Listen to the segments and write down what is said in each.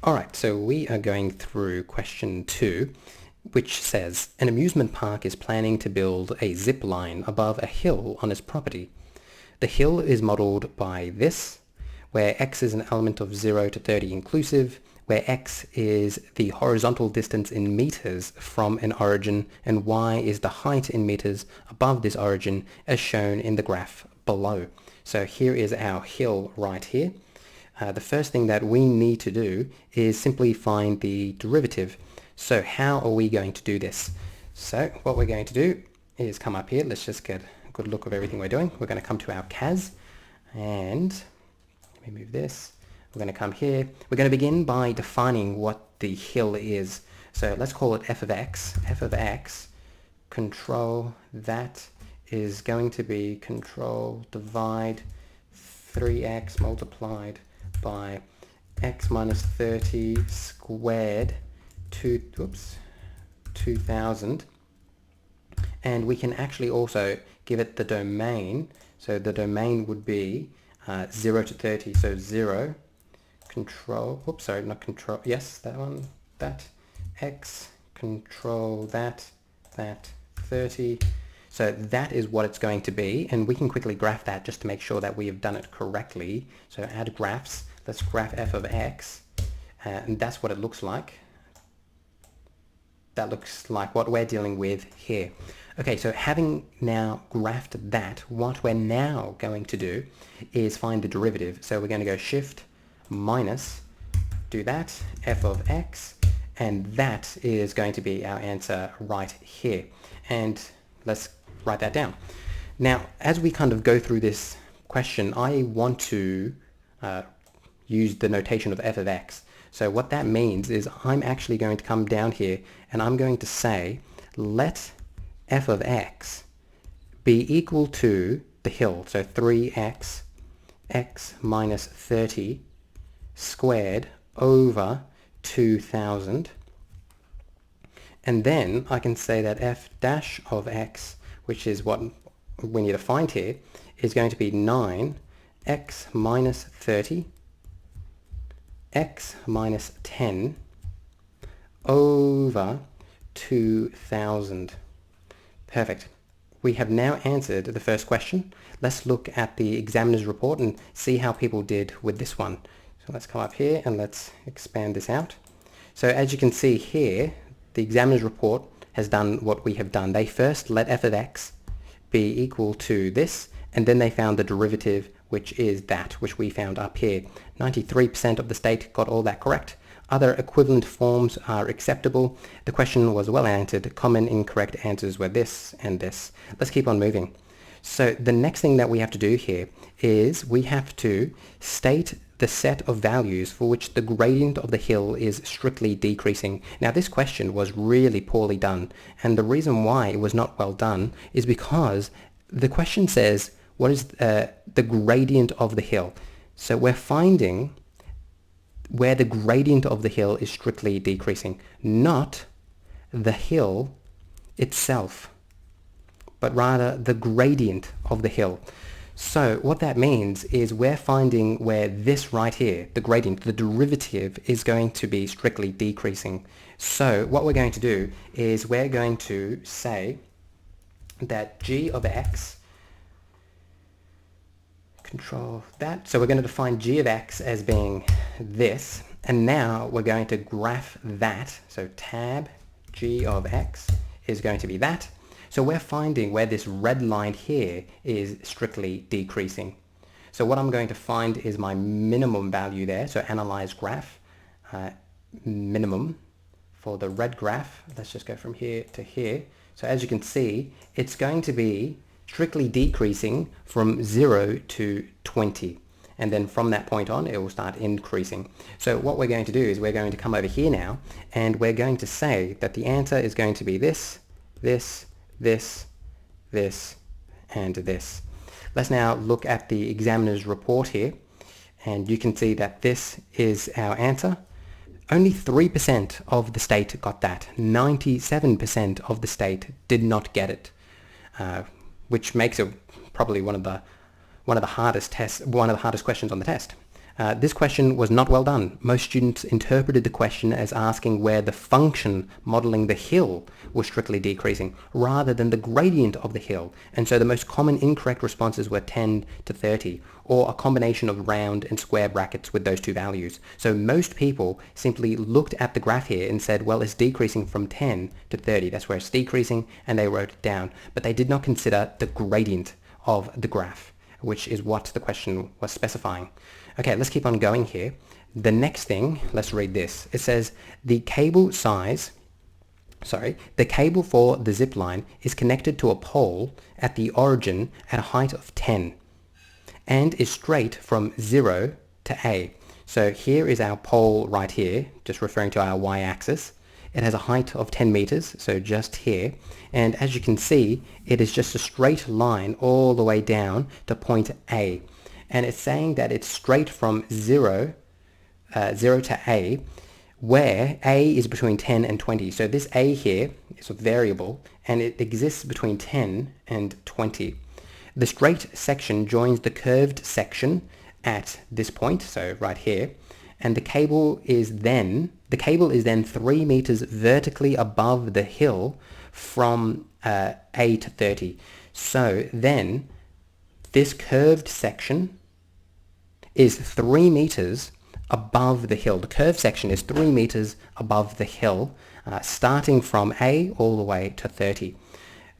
Alright, so we are going through question 2, which says, an amusement park is planning to build a zip line above a hill on its property. The hill is modeled by this, where x is an element of 0 to 30 inclusive, where x is the horizontal distance in meters from an origin, and y is the height in meters above this origin, as shown in the graph below. So here is our hill right here. The first thing that we need to do is simply find the derivative. So how are we going to do this? So what we're going to do is come up here. Let's just get a good look of everything we're doing. We're going to come to our CAS, and let me move this. We're going to come here. We're going to begin by defining what the hill is. So let's call it f of x. F of x, control, that is going to be control divide 3x multiplied by x minus 30 squared 2000, and we can actually also give it the domain. So the domain would be 0 to 30, so 0 control, oops, sorry, not control, yes, that one, that x control that 30. So that is what it's going to be, and we can quickly graph that just to make sure that we have done it correctly. So add graphs. Let's graph f of x, and that's what it looks like. That looks like what we're dealing with here. Okay, so having now graphed that, what we're now going to do is find the derivative. So we're going to go shift minus, do that, f of x, and that is going to be our answer right here. And let's write that down. Now, as we kind of go through this question, I want to use the notation of f of x. So what that means is I'm actually going to come down here and I'm going to say, let f of x be equal to the hill, so 3x, x minus 30 squared over 2000. And then I can say that f dash of x, which is what we need to find here, is going to be 9x minus 30, x minus 10 over 2000. Perfect. We have now answered the first question. Let's look at the examiner's report and see how people did with this one. So let's come up here and let's expand this out. So as you can see here, the examiner's report has done what we have done. They first let f of x be equal to this, and then they found the derivative, which is that, which we found up here. 93% of the state got all that correct. Other equivalent forms are acceptable. The question was well answered. Common incorrect answers were this and this. Let's keep on moving. So the next thing that we have to do here is we have to state the set of values for which the gradient of the hill is strictly decreasing. Now this question was really poorly done, and the reason why it was not well done is because the question says what is the gradient of the hill. So we're finding where the gradient of the hill is strictly decreasing, not the hill itself, but rather the gradient of the hill. So what that means is we're finding where this right here, the gradient, the derivative, is going to be strictly decreasing. So what we're going to do is we're going to say that g of x, control that, so we're going to define g of x as being this, and now we're going to graph that. So tab g of x is going to be that. So we're finding where this red line here is strictly decreasing. So what I'm going to find is my minimum value there. So analyze graph, minimum for the red graph. Let's just go from here to here. So as you can see, it's going to be strictly decreasing from 0 to 20. And then from that point on, it will start increasing. So what we're going to do is we're going to come over here now, and we're going to say that the answer is going to be this, this, this, this, and this. Let's now look at the examiner's report here, and you can see that this is our answer. Only 3% of the state got that. 97% of the state did not get it, which makes it probably one of the hardest questions on the test. This question was not well done. Most students interpreted the question as asking where the function modeling the hill was strictly decreasing rather than the gradient of the hill. And so the most common incorrect responses were 10 to 30, or a combination of round and square brackets with those two values. So most people simply looked at the graph here and said, well, it's decreasing from 10 to 30. That's where it's decreasing, and they wrote it down. But they did not consider the gradient of the graph, which is what the question was specifying. Okay, let's keep on going here. The next thing, let's read this. It says the cable for the zip line is connected to a pole at the origin at a height of 10 and is straight from 0 to A. So here is our pole right here, just referring to our y-axis. It has a height of 10 meters, so just here. And as you can see, it is just a straight line all the way down to point A. And it's saying that it's straight from 0 to A, where A is between 10 and 20. So this A here is a variable, and it exists between 10 and 20. The straight section joins the curved section at this point, so right here, and the cable is then 3 meters vertically above the hill from A to 30. So then this curved section is 3 meters above the hill. The curved section is 3 meters above the hill, starting from A all the way to 30.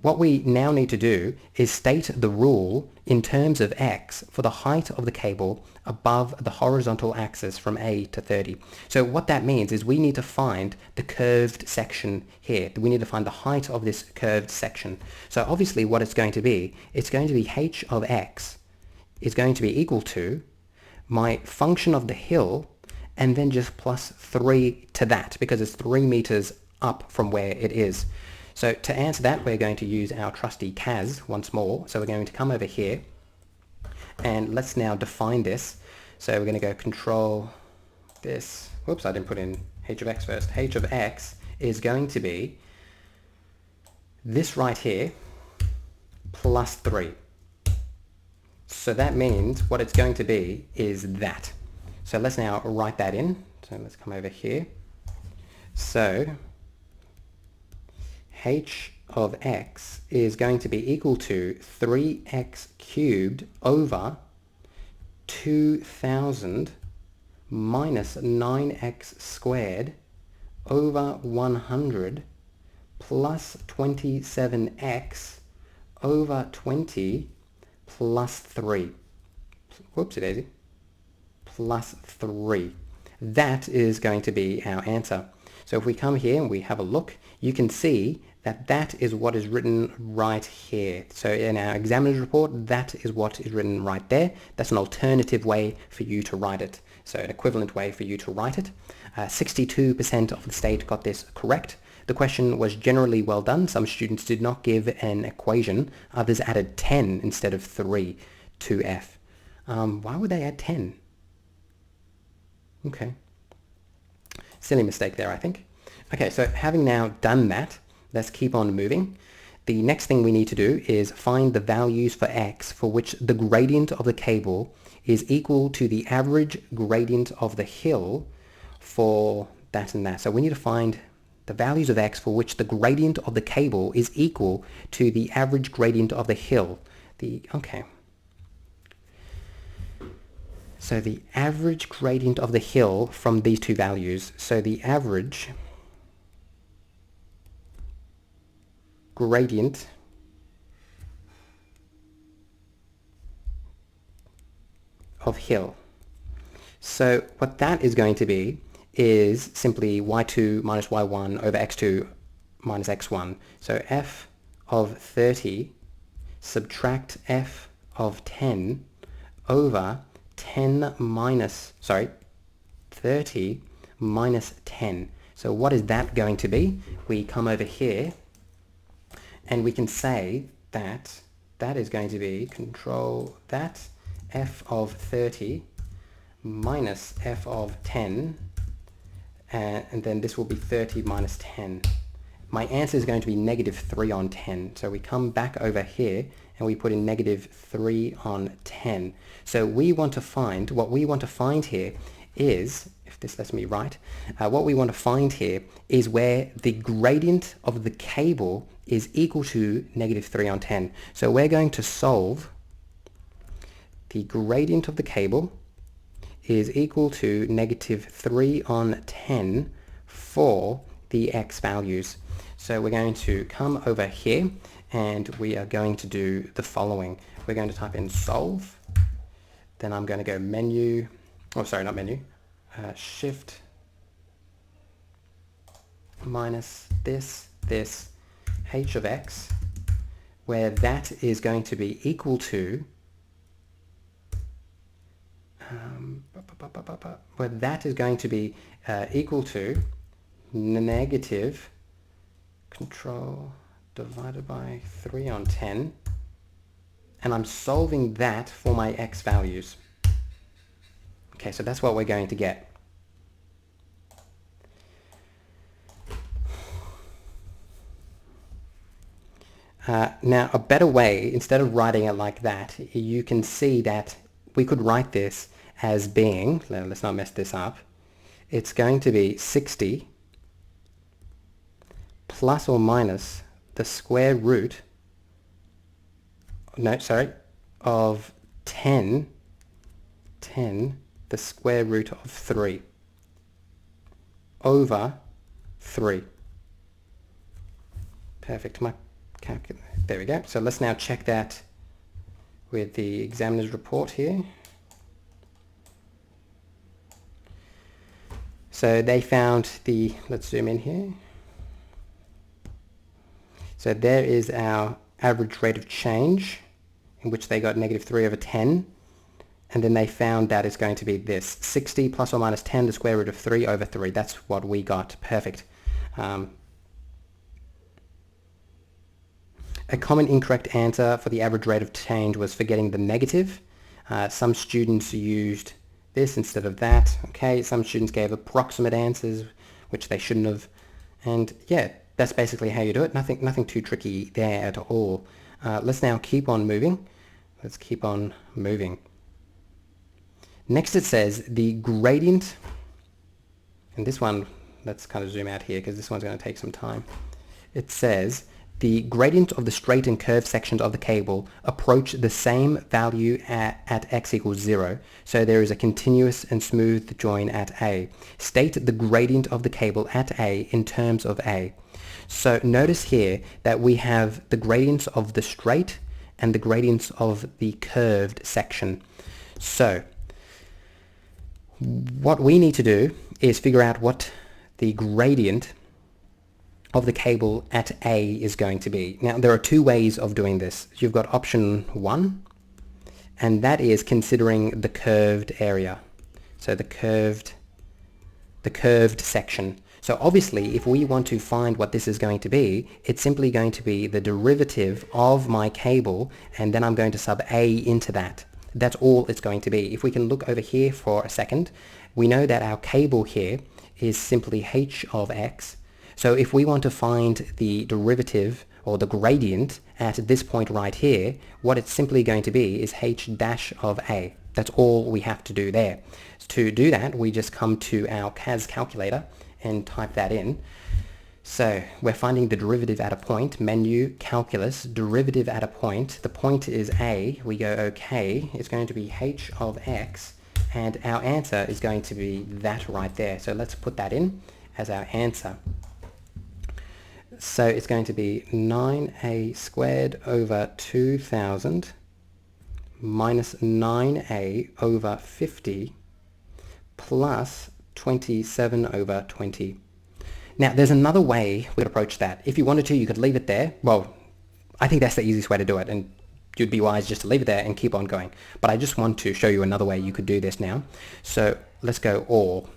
What we now need to do is state the rule in terms of x for the height of the cable above the horizontal axis from A to 30. So what that means is we need to find the curved section here. We need to find the height of this curved section. So obviously what it's going to be h of x is going to be equal to my function of the hill and then just plus 3 to that, because it's 3 meters up from where it is. So to answer that, we're going to use our trusty CAS once more. So we're going to come over here and let's now define this. So we're going to go control this. Whoops, I didn't put in h of x first. H of x is going to be this right here plus 3. So that means what it's going to be is that. So let's now write that in. So let's come over here. So h of x is going to be equal to 3x cubed over 2000 minus 9x squared over 100 plus 27x over 20 plus 3. Whoopsie daisy. Plus 3. That is going to be our answer. So if we come here and we have a look, you can see that that is what is written right here. So in our examiner's report, that is what is written right there. That's an alternative way for you to write it. So an equivalent way for you to write it. 62% of the state got this correct. The question was generally well done. Some students did not give an equation. Others added 10 instead of 3 to F. Why would they add 10? Okay. Silly mistake there, I think. Okay, so having now done that, let's keep on moving. The next thing we need to do is find the values for x for which the gradient of the cable is equal to the average gradient of the hill for that and that. So we need to find the values of x for which the gradient of the cable is equal to the average gradient of the hill. Okay. So the average gradient of the hill from these two values. So the average gradient of hill. So what that is going to be is simply y2 minus y1 over x2 minus x1. So f of 30 subtract f of 10 over 30 minus 10. So what is that going to be? We come over here and we can say that that is going to be control that f of 30 minus f of 10, and then this will be 30 minus 10. My answer is going to be negative 3 on 10. So we come back over here and we put in negative 3 on 10. So what we want to find here is, if this lets me write, what we want to find here is where the gradient of the cable is equal to negative 3 on 10. So we're going to solve the gradient of the cable is equal to negative 3 on 10 for the x values. So we're going to come over here and we are going to do the following. We're going to type in solve, then I'm going to go menu, oh sorry, not menu, shift minus this h of x, where that is going to be equal to negative control divided by 3 on 10, and I'm solving that for my x values. Okay, so that's what we're going to get. Now, a better way, instead of writing it like that, you can see that we could write this as being, let's not mess this up, it's going to be 60 plus or minus the square root, of 10, the square root of 3 over 3. Perfect. There we go. So let's now check that with the examiner's report here. So they found let's zoom in here. So there is our average rate of change, in which they got negative 3 over 10. And then they found that it's going to be this, 60 plus or minus 10, the square root of 3 over 3. That's what we got. Perfect. A common incorrect answer for the average rate of change was forgetting the negative. Some students used this instead of that. Okay, some students gave approximate answers, which they shouldn't have. And yeah, that's basically how you do it. Nothing too tricky there at all. Let's now keep on moving. Let's keep on moving. Next it says the gradient, and this one, let's kind of zoom out here because this one's going to take some time. It says the gradient of the straight and curved sections of the cable approach the same value at x equals 0. So there is a continuous and smooth join at A. State the gradient of the cable at A in terms of A. So notice here that we have the gradients of the straight and the gradients of the curved section. So what we need to do is figure out what the gradient of the cable at A is going to be. Now there are two ways of doing this. You've got option 1, and that is considering the curved area. So the curved section. So obviously if we want to find what this is going to be, it's simply going to be the derivative of my cable, and then I'm going to sub A into that. That's all it's going to be. If we can look over here for a second, we know that our cable here is simply h of x. So if we want to find the derivative or the gradient at this point right here, what it's simply going to be is h dash of a. That's all we have to do there. To do that, we just come to our CAS calculator and type that in. So we're finding the derivative at a point, menu, calculus, derivative at a point. The point is A, we go OK, it's going to be h of x, and our answer is going to be that right there. So let's put that in as our answer. So it's going to be 9a squared over 2000 minus 9a over 50 plus 27 over 20. Now, there's another way we could approach that. If you wanted to, you could leave it there. Well, I think that's the easiest way to do it, and you'd be wise just to leave it there and keep on going. But I just want to show you another way you could do this now. So let's go all.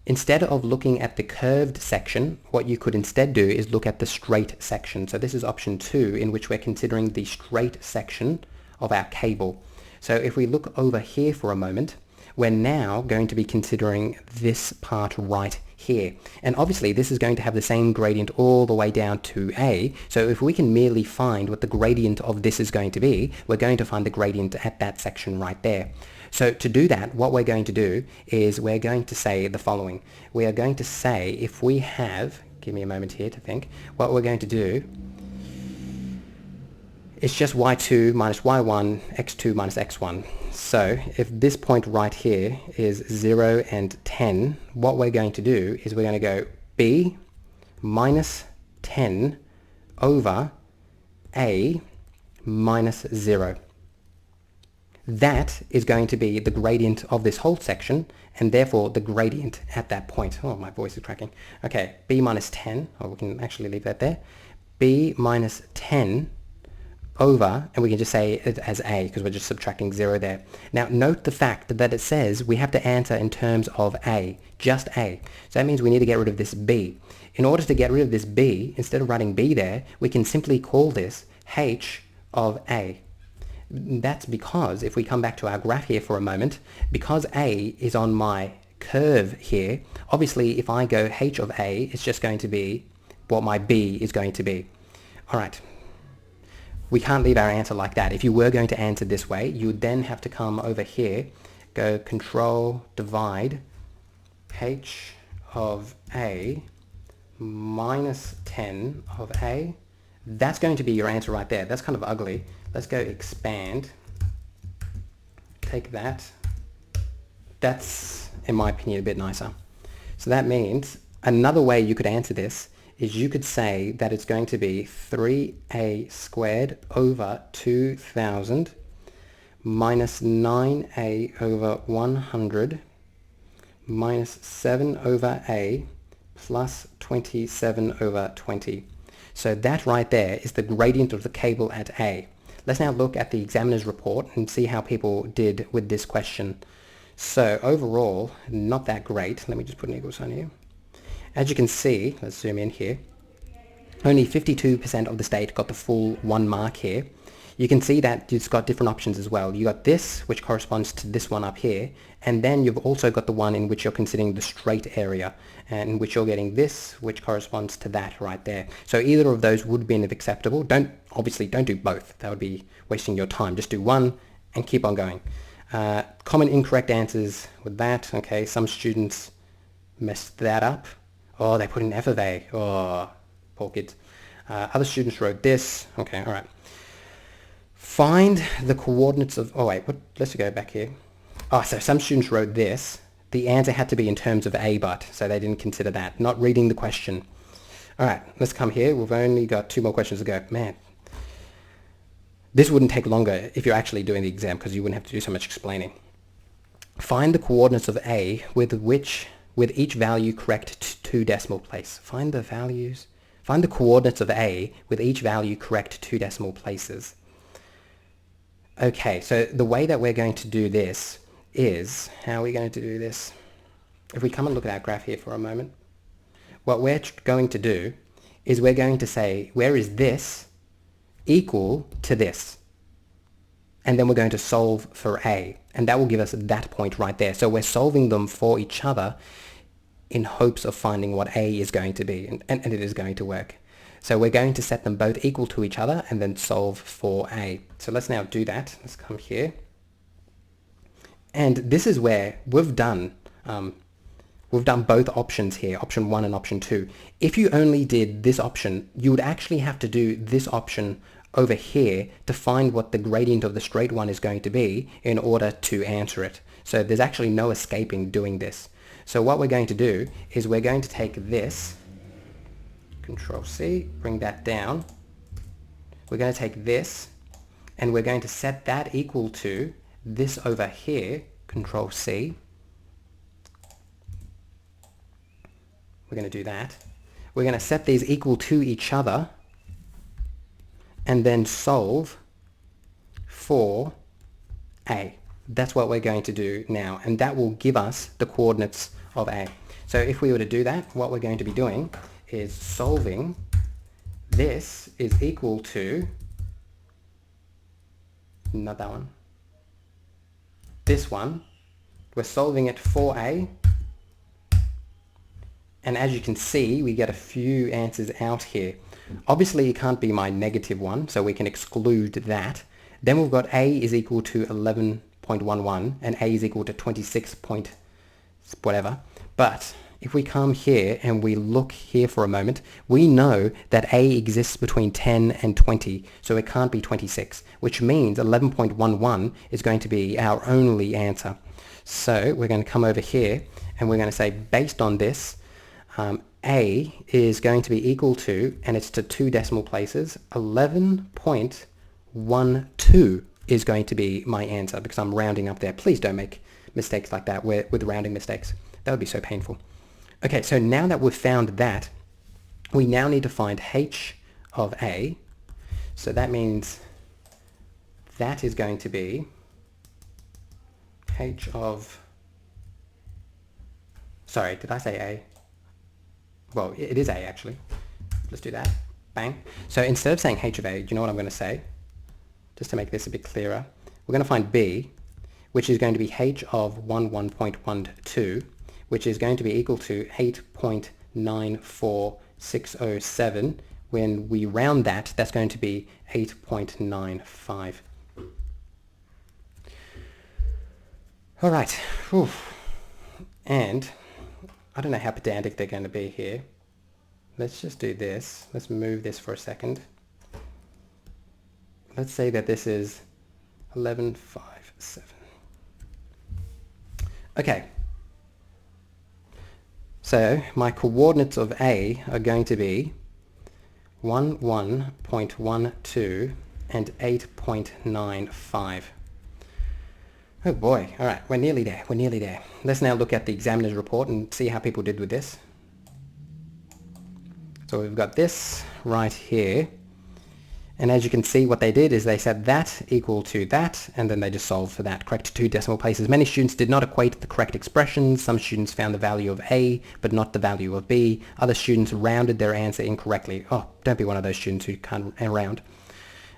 Instead of looking at the curved section, what you could instead do is look at the straight section. So this is option 2, in which we're considering the straight section of our cable. So if we look over here for a moment, we're now going to be considering this part right here. And obviously this is going to have the same gradient all the way down to A. So if we can merely find what the gradient of this is going to be, we're going to find the gradient at that section right there. So to do that, what we're going to do is we're going to say the following. We are going to say if we have, give me a moment here to think, what we're going to do it's just y2 minus y1, x2 minus x1. So if this point right here is 0 and 10, what we're going to do is we're going to go b minus 10 over a minus 0. That is going to be the gradient of this whole section, and therefore the gradient at that point. Oh, my voice is cracking. Okay, b minus 10, or we can actually leave that there. b minus 10 over, and we can just say it as a because we're just subtracting 0 there. Now note the fact that it says we have to answer in terms of a, just a. So that means we need to get rid of this b. In order to get rid of this b, instead of writing b there, we can simply call this h of a. That's because if we come back to our graph here for a moment, because a is on my curve here, obviously if I go h of a, it's just going to be what my b is going to be. All right. We can't leave our answer like that. If you were going to answer this way, you would then have to come over here, go control divide h of a minus 10 of a. That's going to be your answer right there. That's kind of ugly. Let's go expand. Take that. That's, in my opinion, a bit nicer. So that means another way you could answer this is you could say that it's going to be 3a squared over 2000 minus 9a over 100 minus 7 over a plus 27 over 20. So that right there is the gradient of the cable at A. Let's now look at the examiner's report and see how people did with this question. So overall, not that great. Let me just put an equal sign here. As you can see, let's zoom in here, only 52% of the state got the full 1 mark here. You can see that it's got different options as well. You got this, which corresponds to this one up here, and then you've also got the one in which you're considering the straight area, and in which you're getting this, which corresponds to that right there. So either of those would be acceptable. Obviously don't do both. That would be wasting your time. Just do one and keep on going. Common incorrect answers with that. Okay, some students messed that up. Oh, they put in F of A. Oh, poor kids. Other students wrote this. Okay, all right. Find the coordinates of... Oh, wait. Let's go back here. Oh, so some students wrote this. The answer had to be in terms of A, but, so they didn't consider that. Not reading the question. All right, let's come here. We've only got 2 more questions to go. Man, this wouldn't take longer if you're actually doing the exam because you wouldn't have to do so much explaining. Find the coordinates of A with each value correct to 2 decimal place. Find the coordinates of A with each value correct to 2 decimal places. Okay, so the way that we're going to do this is, how are we going to do this? If we come and look at our graph here for a moment, what we're going to do is we're going to say, where is this equal to this? And then we're going to solve for A, and that will give us that point right there. So we're solving them for each other in hopes of finding what A is going to be, and it is going to work. So we're going to set them both equal to each other and then solve for A. So let's now do that. Let's come here. And this is where we've done both options here, option 1 and option 2. If you only did this option, you would actually have to do this option over here to find what the gradient of the straight one is going to be in order to answer it. So there's actually no escaping doing this. So what we're going to do is we're going to take this, Control C, bring that down. We're going to take this and we're going to set that equal to this over here, Control C. We're going to do that. We're going to set these equal to each other and then solve for A. That's what we're going to do now, and that will give us the coordinates of A. So if we were to do that, what we're going to be doing is solving this is equal to, not that one, this one. We're solving it for A, And as you can see, we get a few answers out here. Obviously, it can't be my negative one, so we can exclude that. Then we've got A is equal to 11.11 and A is equal to 26 point whatever. But if we come here and we look here for a moment, we know that A exists between 10 and 20, so it can't be 26, which means 11.11 is going to be our only answer. So we're going to come over here and we're going to say, based on this, A is going to be equal to, and it's to 2 decimal places, 11.12 is going to be my answer because I'm rounding up there. Please don't make mistakes like that with rounding mistakes. That would be so painful. Okay, so now that we've found that, we now need to find h of A. So that means that is going to be h of, sorry, did I say A? Well, it is A actually. Let's do that. Bang. So instead of saying h of A, do you know what I'm going to say? Just to make this a bit clearer, we're going to find B, which is going to be h of 11.12, which is going to be equal to 8.94607. When we round that, that's going to be 8.95. All right. Oof. And I don't know how pedantic they're going to be here. Let's just do this. Let's move this for a second. Let's say that this is 11.57. Okay. So my coordinates of A are going to be 11.12 and 8.95. Oh boy, all right, we're nearly there, we're nearly there. Let's now look at the examiner's report and see how people did with this. So we've got this right here. And as you can see, what they did is they said that equal to that, and then they just solved for that, correct to 2 decimal places. Many students did not equate the correct expressions. Some students found the value of A, but not the value of B. Other students rounded their answer incorrectly. Oh, don't be one of those students who can't round.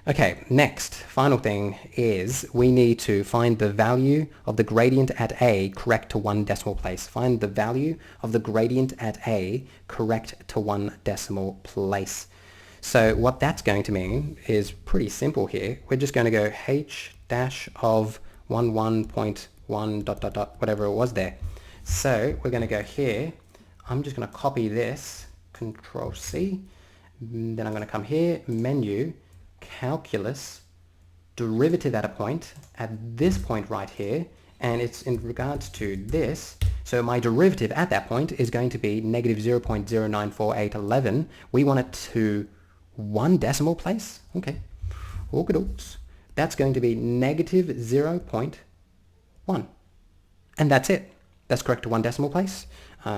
Okay, next, final thing is we need to find the value of the gradient at A correct to 1 decimal place. Find the value of the gradient at A correct to 1 decimal place. So what that's going to mean is pretty simple here. We're just going to go h dash of 11.1 dot dot dot, whatever it was there. So we're going to go here. I'm just going to copy this, Control C. Then I'm going to come here, menu, calculus, derivative at a point, at this point right here, and it's in regards to this. So my derivative at that point is going to be negative 0.094811. We want it to 1 decimal place. Okay. Orgadooks. That's going to be negative 0.1. And that's it. That's correct to 1 decimal place.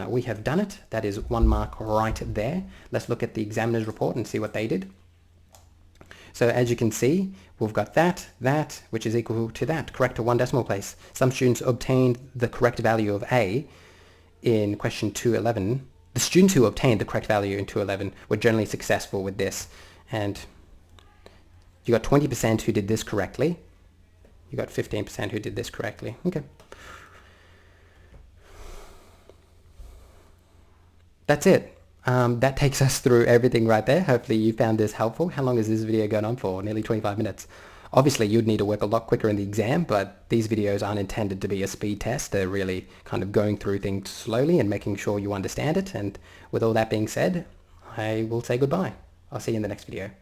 We have done it. That is 1 mark right there. Let's look at the examiner's report and see what they did. So as you can see, we've got that, which is equal to that, correct to 1 decimal place. Some students obtained the correct value of A in question 211. The students who obtained the correct value in 211 were generally successful with this. And you got 20% who did this correctly. You got 15% who did this correctly. Okay. That's it. That takes us through everything right there. Hopefully you found this helpful. How long has this video gone on for? Nearly 25 minutes. Obviously you'd need to work a lot quicker in the exam, but these videos aren't intended to be a speed test. They're really kind of going through things slowly and making sure you understand it. And with all that being said, I will say goodbye. I'll see you in the next video.